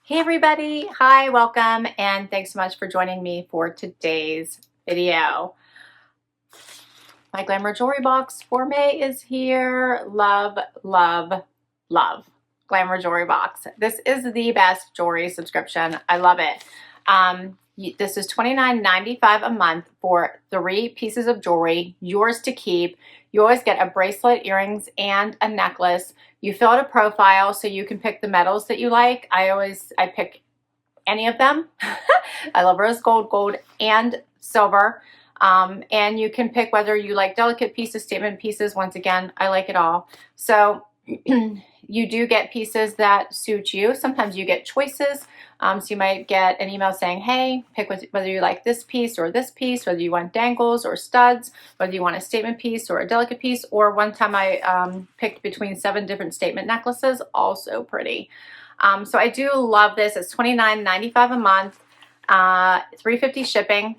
Hey everybody, hi, welcome, and thanks so much for joining me for today's video. My Glamour Jewelry Box for May is here. Love, love, love Glamour Jewelry Box. This is the best jewelry subscription. I love it. This is $29.95 a month for 3 pieces of jewelry, yours to keep. You always get a bracelet, earrings, and a necklace. You fill out a profile so you can pick the metals that you like. I pick any of them. I love rose gold, gold, and silver. And you can pick whether you like delicate pieces, statement pieces. Once again, I like it all. So you do get pieces that suit you. Sometimes you get choices. So you might get an email saying, hey, pick whether you like this piece, whether you want dangles or studs, whether you want a statement piece or a delicate piece. Or one time I picked between 7 different statement necklaces, also pretty. So I do love this. It's $29.95 a month, $3.50 shipping.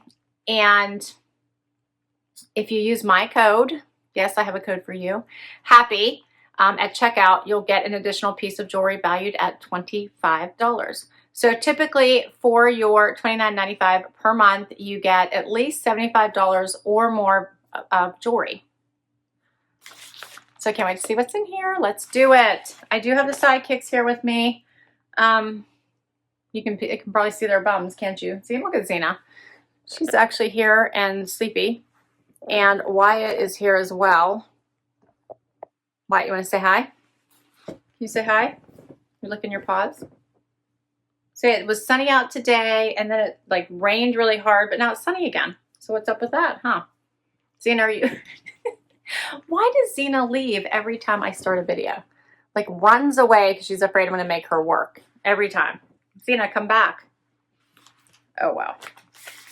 And if you use my code, yes, I have a code for you, HAPPY, at checkout, you'll get an additional piece of jewelry valued at $25. So typically for your $29.95 per month, you get at least $75 or more of jewelry. So I can't wait to see what's in here. Let's do it. I do have the sidekicks here with me. You can probably see their bums, can't you? See, look at Zena. She's actually here and sleepy. And Wyatt is here as well. Wyatt, you want to say hi? Can you say hi? You're licking your paws. So it was sunny out today, and then it like rained really hard, but now it's sunny again. So what's up with that, huh? Zena, are you... Why does Zena leave every time I start a video? Like runs away because she's afraid I'm going to make her work every time. Zena, come back. Oh, wow.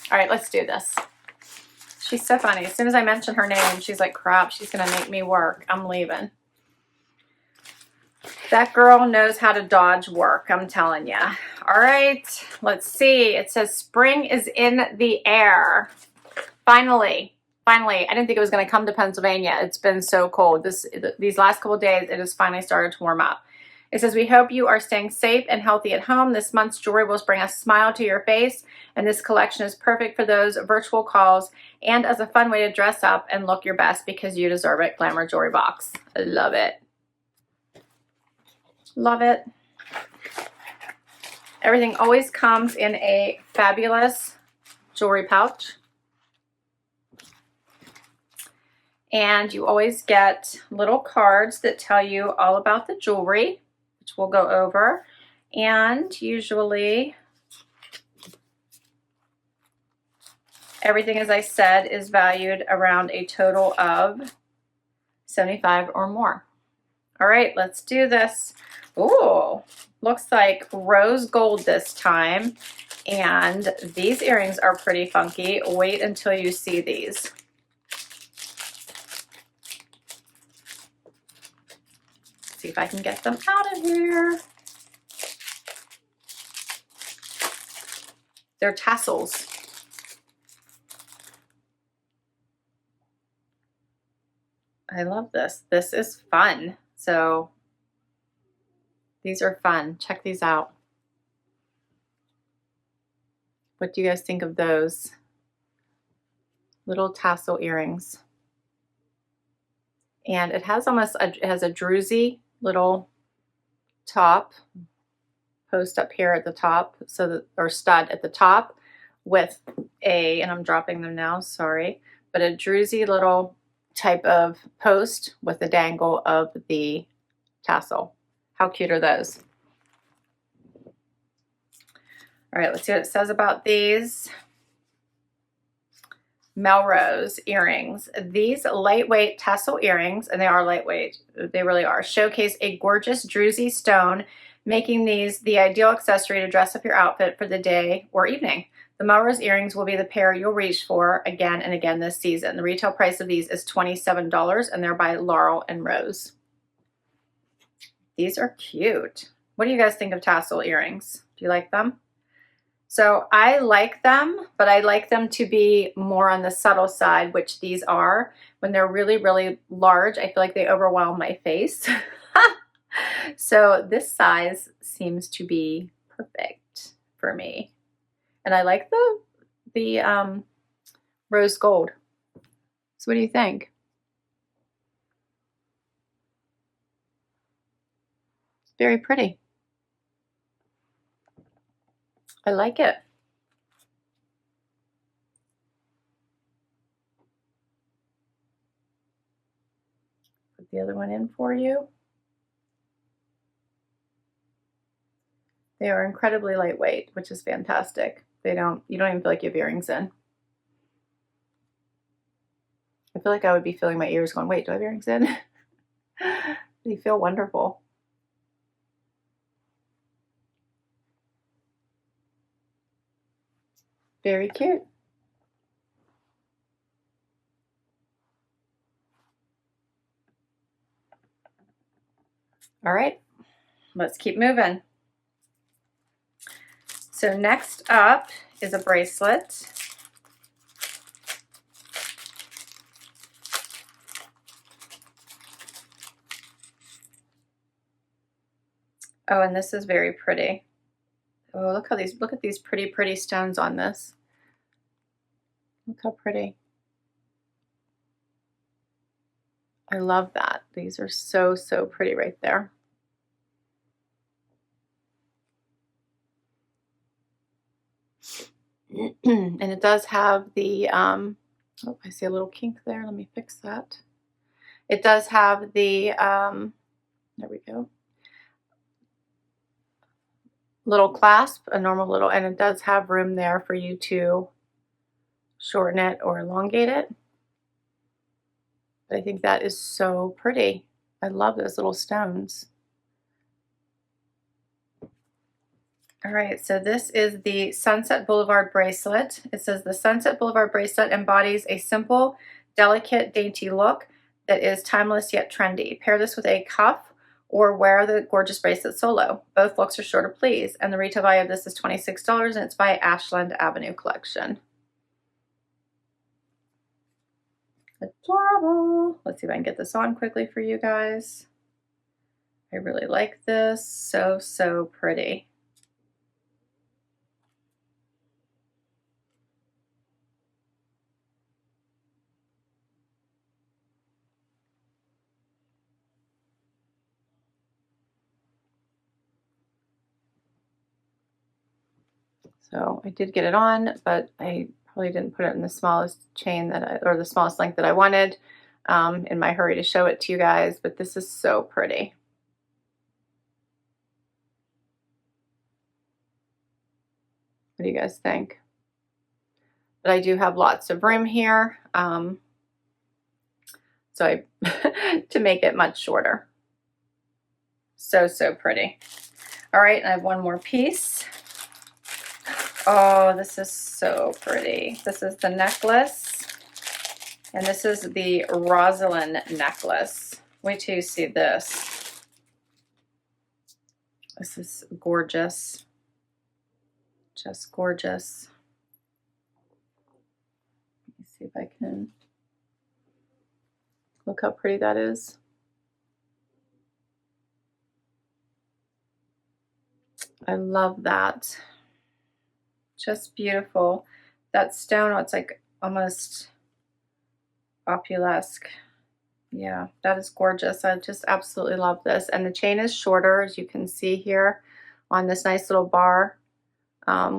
All right, let's do this. She's so funny. As soon as I mention her name, she's like, crap, she's going to make me work. I'm leaving. That girl knows how to dodge work, I'm telling you. All right, let's see. It says spring is in the air. Finally. Finally, I didn't think it was going to come to Pennsylvania. It's been so cold. These last couple of days, it has finally started to warm up. It says, we hope you are staying safe and healthy at home. This month's jewelry will bring a smile to your face, and this collection is perfect for those virtual calls and as a fun way to dress up and look your best because you deserve it. Glamour Jewelry Box. I love it. Love it. Everything always comes in a fabulous jewelry pouch. And you always get little cards that tell you all about the jewelry, which we'll go over. And usually everything, as I said, is valued around a total of $75 or more. All right, let's do this. Ooh, looks like rose gold this time. And these earrings are pretty funky. Wait until you see these. See if I can get them out of here. They're tassels. I love this. This is fun. So these are fun. Check these out. What do you guys think of those? Little tassel earrings. And it has it has a druzy little top post up here at the top, so that, or stud at the top with and I'm dropping them now, sorry, but a druzy little type of post with the dangle of the tassel. How cute are those? All right, let's see what it says about these. Melrose Earrings. These lightweight tassel earrings, and they are lightweight, they really are, showcase a gorgeous druzy stone, making these the ideal accessory to dress up your outfit for the day or evening. The Melrose earrings will be the pair you'll reach for again and again this season. The retail price of these is $27, and they're by Laurel and Rose. These are cute. What do you guys think of tassel earrings? Do you like them? So I like them, but I like them to be more on the subtle side, which these are. When they're really, really large, I feel like they overwhelm my face. So this size seems to be perfect for me. And I like the rose gold. So what do you think? It's very pretty. I like it. Put the other one in for you. They are incredibly lightweight, which is fantastic. You don't even feel like you have earrings in. I feel like I would be feeling my ears going, wait, do I have earrings in? They feel wonderful. Very cute. All right, let's keep moving. So next up is a bracelet. Oh, and this is very pretty. Oh, look at these pretty stones on this. Look how pretty. I love that. These are so pretty right there. And it does have the, oh, I see a little kink there. Let me fix that. It does have the, there we go, little clasp, a normal little, and it does have room there for you to shorten it or elongate it. But I think that is so pretty. I love those little stones. All right, so this is the Sunset Boulevard bracelet. It says the Sunset Boulevard bracelet embodies a simple, delicate, dainty look that is timeless yet trendy. Pair this with a cuff or wear the gorgeous bracelet solo. Both looks are sure to please, and the retail value of this is $26, and it's by Ashland Avenue Collection. Adorable. Let's see if I can get this on quickly for you guys. I really like this. So pretty. So I did get it on, but I probably didn't put it in the smallest chain or the smallest length that I wanted in my hurry to show it to you guys, but this is so pretty. What do you guys think? But I do have lots of room here, so I to make it much shorter. So pretty. All right, and I have one more piece. Oh, this is so pretty. This is the necklace, and this is the Rosalyn necklace. Wait till you see this. This is gorgeous. Just gorgeous. Let me see if I can look how pretty that is. I love that. Just beautiful. That stone, oh, it's like almost opulesque. Yeah, that is gorgeous. I just absolutely love this. And the chain is shorter, as you can see here on this nice little bar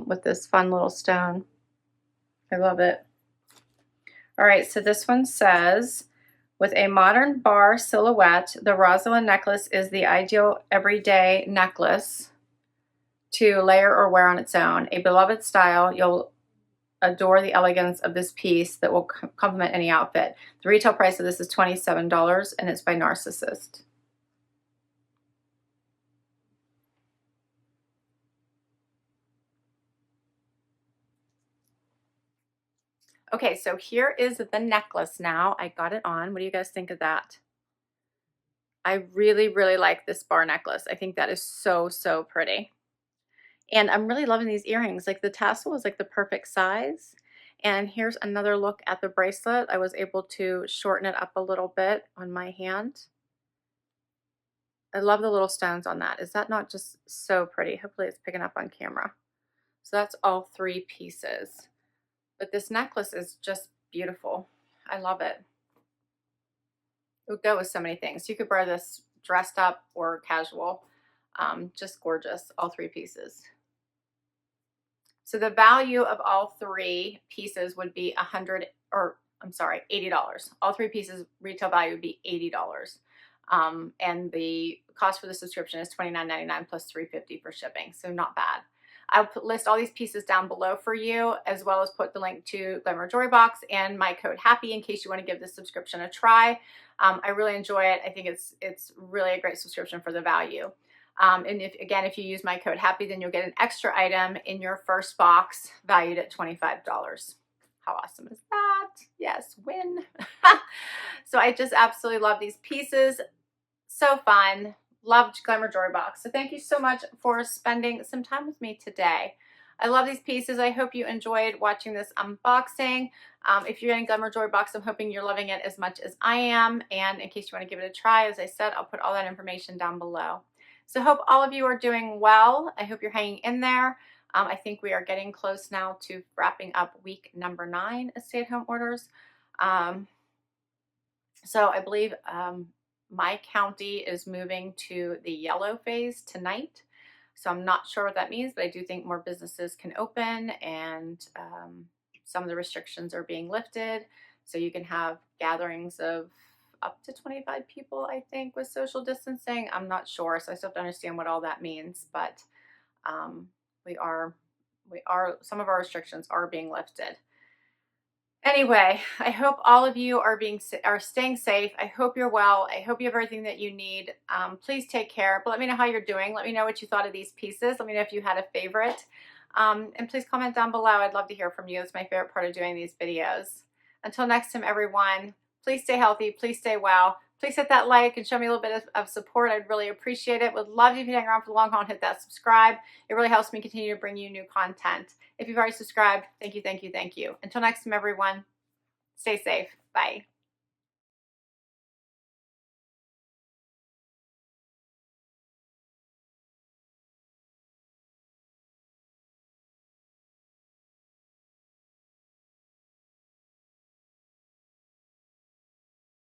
with this fun little stone. I love it. All right, so this one says, with a modern bar silhouette, the Rosalyn necklace is the ideal everyday necklace to layer or wear on its own. A beloved style, you'll adore the elegance of this piece that will complement any outfit. The retail price of this is $27, and it's by Narcissist. Okay, so here is the necklace now. I got it on. What do you guys think of that? I really like this bar necklace. I think that is so pretty. And I'm really loving these earrings. Like the tassel is like the perfect size. And here's another look at the bracelet. I was able to shorten it up a little bit on my hand. I love the little stones on that. Is that not just so pretty? Hopefully it's picking up on camera. So that's all 3 pieces. But this necklace is just beautiful. I love it. It would go with so many things. You could wear this dressed up or casual. Just gorgeous, all 3 pieces. So the value of all 3 pieces would be $80. All 3 pieces retail value would be $80. And the cost for the subscription is $29.99 plus $3.50 for shipping. So not bad. I'll list all these pieces down below for you, as well as put the link to Glamour Jewelry Box and my code HAPPY in case you want to give this subscription a try. I really enjoy it. I think it's really a great subscription for the value. And if you use my code HAPPY, then you'll get an extra item in your first box valued at $25. How awesome is that? Yes, win. So I just absolutely love these pieces. So fun. Loved Glamour Jewelry Box. So thank you so much for spending some time with me today. I love these pieces. I hope you enjoyed watching this unboxing. If you're getting Glamour Jewelry Box, I'm hoping you're loving it as much as I am. And in case you want to give it a try, as I said, I'll put all that information down below. So hope all of you are doing well. I hope you're hanging in there. I think we are getting close now to wrapping up week number 9 of stay-at-home orders. So I believe my county is moving to the yellow phase tonight. So I'm not sure what that means, but I do think more businesses can open, and some of the restrictions are being lifted. So you can have gatherings of up to 25 people, I think, with social distancing. I'm not sure, so I still have to understand what all that means, but some of our restrictions are being lifted. Anyway, I hope all of you are staying safe. I hope you're well. I hope you have everything that you need. Please take care, but let me know how you're doing. Let me know what you thought of these pieces. Let me know if you had a favorite. And please comment down below. I'd love to hear from you. It's my favorite part of doing these videos. Until next time, everyone, please stay healthy. Please stay well. Please hit that like and show me a little bit of support. I'd really appreciate it. Would love you if you hang around for the long haul and hit that subscribe. It really helps me continue to bring you new content. If you've already subscribed, thank you, thank you, thank you. Until next time, everyone, stay safe. Bye.